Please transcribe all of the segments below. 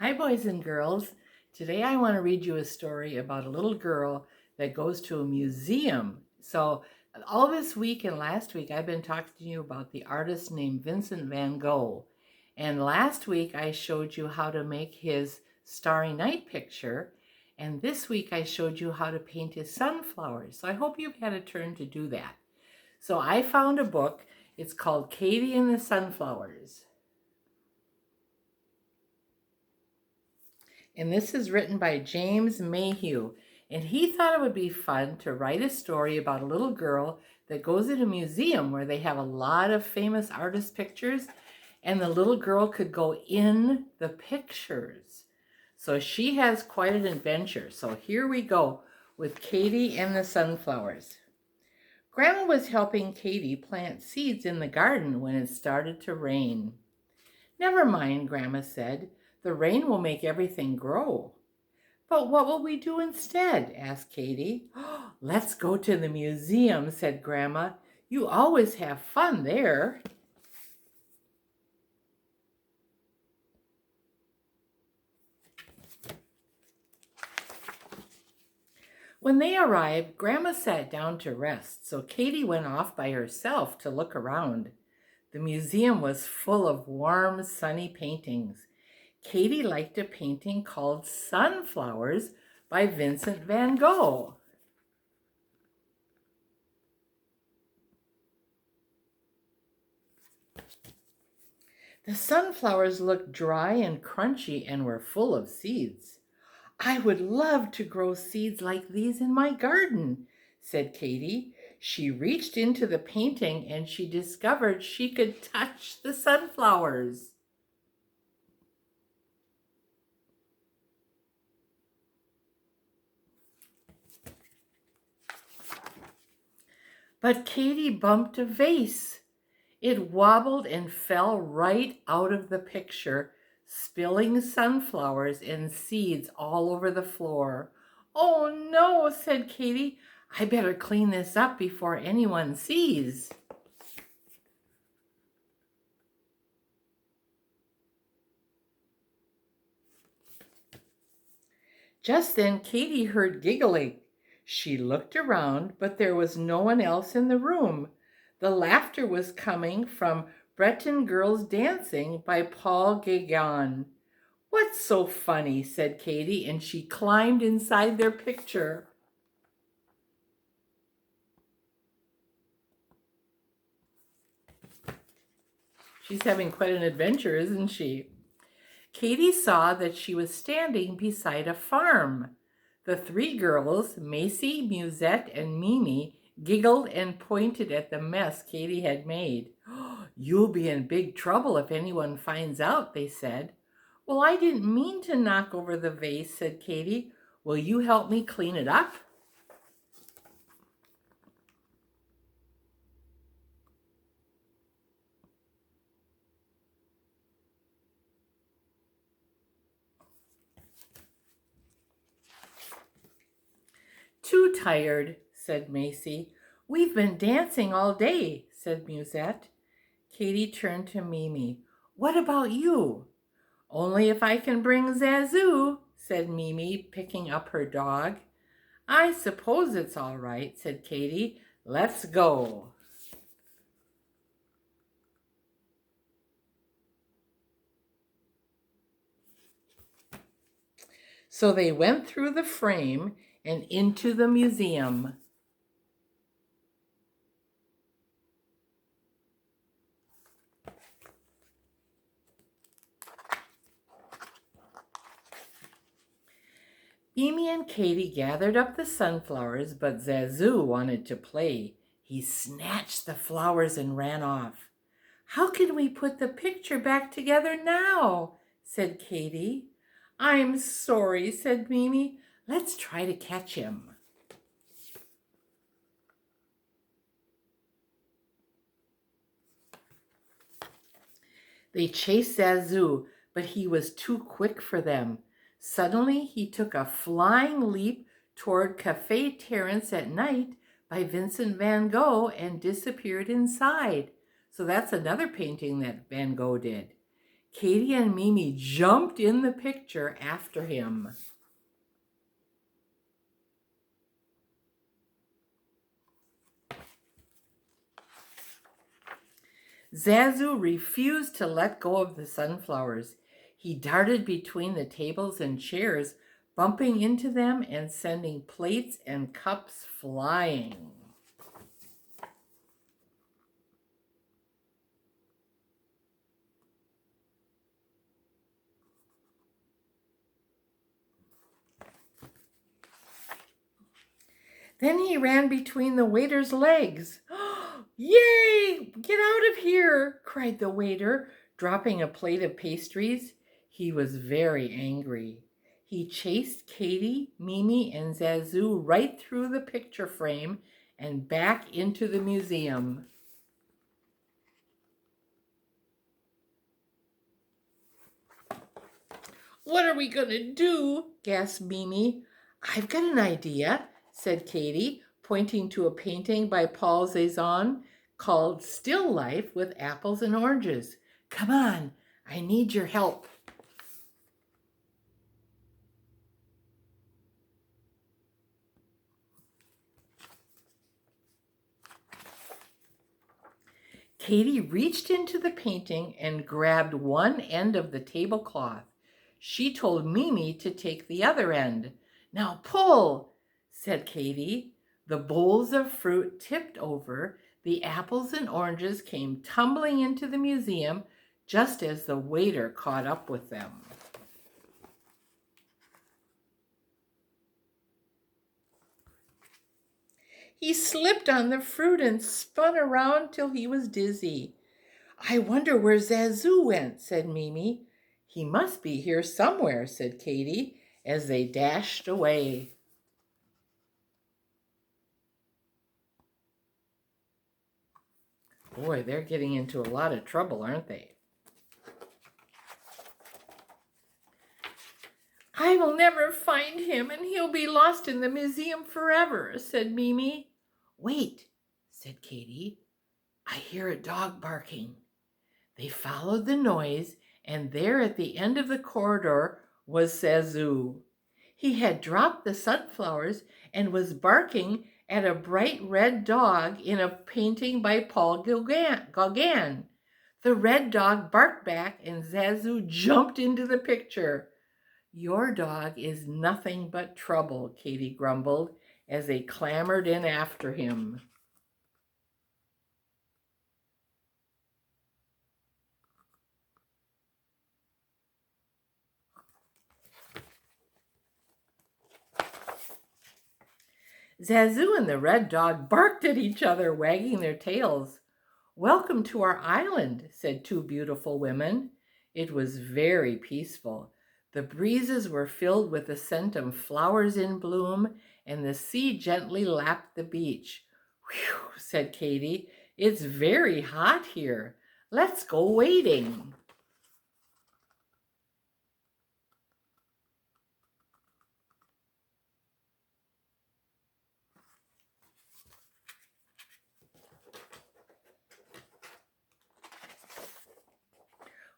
Hi, boys and girls. Today I want to read you a story about a little girl that goes to a museum. All this week and last week, I've been talking to you about the artist named Vincent van Gogh. And last week, I showed you how to make his Starry Night picture. And this week, I showed you how to paint his sunflowers. So I hope you've had a turn to do that. So I found a book. It's called Katie and the Sunflowers. And this is written by James Mayhew. And he thought it would be fun to write a story about a little girl that goes in a museum where they have a lot of famous artist pictures, and the little girl could go in the pictures. So she has quite an adventure. So here we go with Katie and the Sunflowers. Grandma was helping Katie plant seeds in the garden when it started to rain. "Never mind," Grandma said. "The rain will make everything grow." "But what will we do instead?" asked Katie. "Let's go to the museum," said Grandma. "You always have fun there." When they arrived, Grandma sat down to rest, so Katie went off by herself to look around. The museum was full of warm, sunny paintings. Katie liked a painting called Sunflowers by Vincent van Gogh. The sunflowers looked dry and crunchy and were full of seeds. "I would love to grow seeds like these in my garden," said Katie. She reached into the painting and she discovered she could touch the sunflowers. But Katie bumped a vase. It wobbled and fell right out of the picture, spilling sunflowers and seeds all over the floor. "Oh no," said Katie. "I better clean this up before anyone sees." Just then Katie heard giggling. She looked around, but there was no one else in the room. The laughter was coming from Breton Girls Dancing by Paul Gauguin. "What's so funny?" said Katie, and she climbed inside their picture. She's having quite an adventure, isn't she? Katie saw that she was standing beside a farm. The three girls, Macy, Musette, and Mimi, giggled and pointed at the mess Katie had made. "You'll be in big trouble if anyone finds out," they said. "Well, I didn't mean to knock over the vase," said Katie. "Will you help me clean it up?" "Too tired," said Macy. "We've been dancing all day," said Musette. Katie turned to Mimi. "What about you?" "Only if I can bring Zazu," said Mimi, picking up her dog. "I suppose it's all right," said Katie. "Let's go." So they went through the frame and into the museum. Mimi and Katie gathered up the sunflowers, but Zazu wanted to play. He snatched the flowers and ran off. "How can we put the picture back together now?" said Katie. "I'm sorry," said Mimi. "Let's try to catch him." They chased Zazu, but he was too quick for them. Suddenly, he took a flying leap toward Café Terence at Night by Vincent van Gogh and disappeared inside. So that's another painting that Van Gogh did. Katie and Mimi jumped in the picture after him. Zazu refused to let go of the sunflowers. He darted between the tables and chairs, bumping into them and sending plates and cups flying. Then he ran between the waiter's legs. "Yay! Get out of here!" cried the waiter, dropping a plate of pastries. He was very angry. He chased Katie, Mimi, and Zazu right through the picture frame and back into the museum. "What are we going to do?" gasped Mimi. "I've got an idea," said Katie, pointing to a painting by Paul Cezanne called Still Life with Apples and Oranges. "Come on, I need your help." Katie reached into the painting and grabbed one end of the tablecloth. She told Mimi to take the other end. "Now pull," said Katie. The bowls of fruit tipped over. The apples and oranges came tumbling into the museum just as the waiter caught up with them. He slipped on the fruit and spun around till he was dizzy. "I wonder where Zazu went," said Mimi. "He must be here somewhere," said Katie, as they dashed away. Boy, they're getting into a lot of trouble, aren't they? "I will never find him, and he'll be lost in the museum forever," said Mimi. "Wait," said Katie. "I hear a dog barking." They followed the noise, and there at the end of the corridor was Zazu. He had dropped the sunflowers and was barking at a bright red dog in a painting by Paul Gauguin. The red dog barked back, and Zazu jumped into the picture. "Your dog is nothing but trouble," Katie grumbled as they clamored in after him. Zazu and the red dog barked at each other, wagging their tails. "Welcome to our island," said two beautiful women. It was very peaceful. The breezes were filled with the scent of flowers in bloom, and the sea gently lapped the beach. "Whew," said Katie. "It's very hot here. Let's go wading."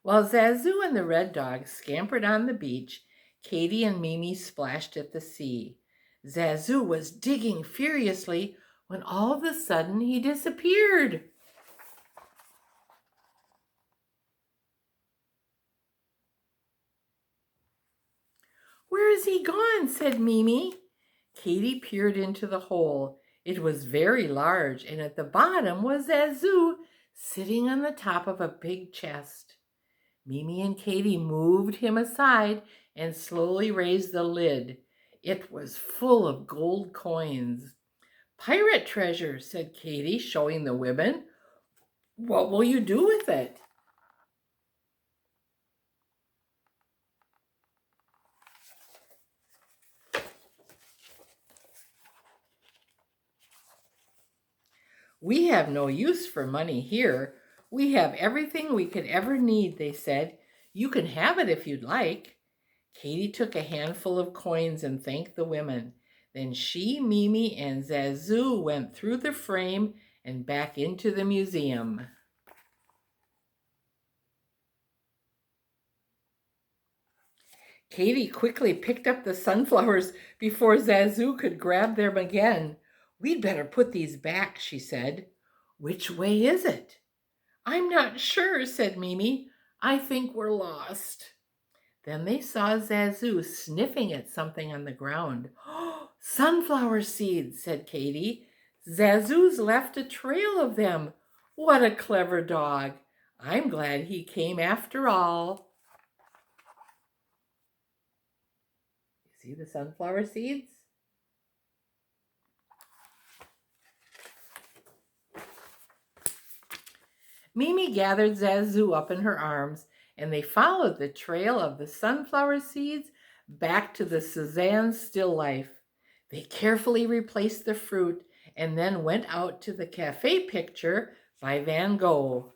While Zazu and the red dog scampered on the beach, Katie and Mimi splashed at the sea. Zazu was digging furiously when all of a sudden he disappeared. "Where is he gone?" said Mimi. Katie peered into the hole. It was very large, and at the bottom was Zazu sitting on the top of a big chest. Mimi and Katie moved him aside and slowly raised the lid. It was full of gold coins. "Pirate treasure," said Katie, showing the women. "What will you do with it?" "We have no use for money here. We have everything we could ever need," they said. "You can have it if you'd like." Katie took a handful of coins and thanked the women. Then she, Mimi, and Zazu went through the frame and back into the museum. Katie quickly picked up the sunflowers before Zazu could grab them again. "We'd better put these back," she said. "Which way is it?" "I'm not sure," said Mimi. "I think we're lost." Then they saw Zazu sniffing at something on the ground. "Oh, sunflower seeds," said Katie. "Zazu's left a trail of them. What a clever dog. I'm glad he came after all." See the sunflower seeds? Mimi gathered Zazu up in her arms, and they followed the trail of the sunflower seeds back to the Cezanne still life. They carefully replaced the fruit and then went out to the cafe picture by Van Gogh.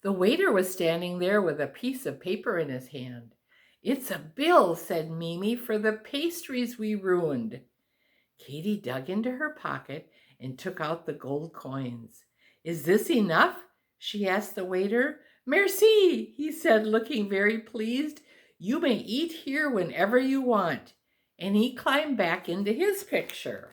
The waiter was standing there with a piece of paper in his hand. "It's a bill," said Mimi, "for the pastries we ruined." Katie dug into her pocket and took out the gold coins. "Is this enough?" she asked the waiter. "Merci," he said, looking very pleased. "You may eat here whenever you want." And he climbed back into his picture.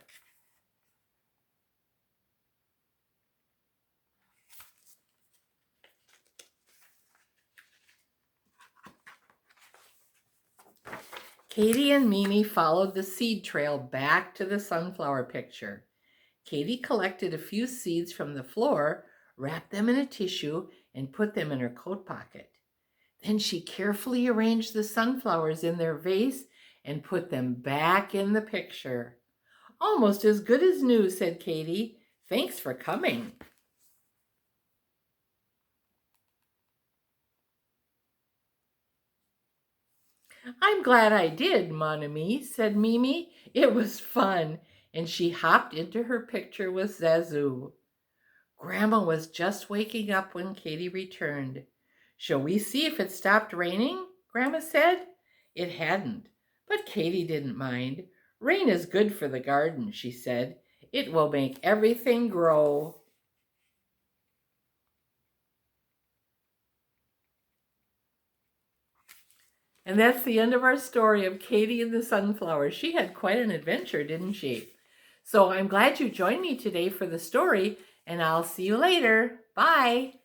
Katie and Mimi followed the seed trail back to the sunflower picture. Katie collected a few seeds from the floor, wrapped them in a tissue, and put them in her coat pocket. Then she carefully arranged the sunflowers in their vase and put them back in the picture. "Almost as good as new," said Katie. "Thanks for coming." "I'm glad I did, mon ami," said Mimi. "It was fun." And she hopped into her picture with Zazu. Grandma was just waking up when Katie returned. "Shall we see if it stopped raining?" Grandma said. It hadn't, but Katie didn't mind. "Rain is good for the garden," she said. "It will make everything grow." And that's the end of our story of Katie and the Sunflower. She had quite an adventure, didn't she? So I'm glad you joined me today for the story, and I'll see you later. Bye.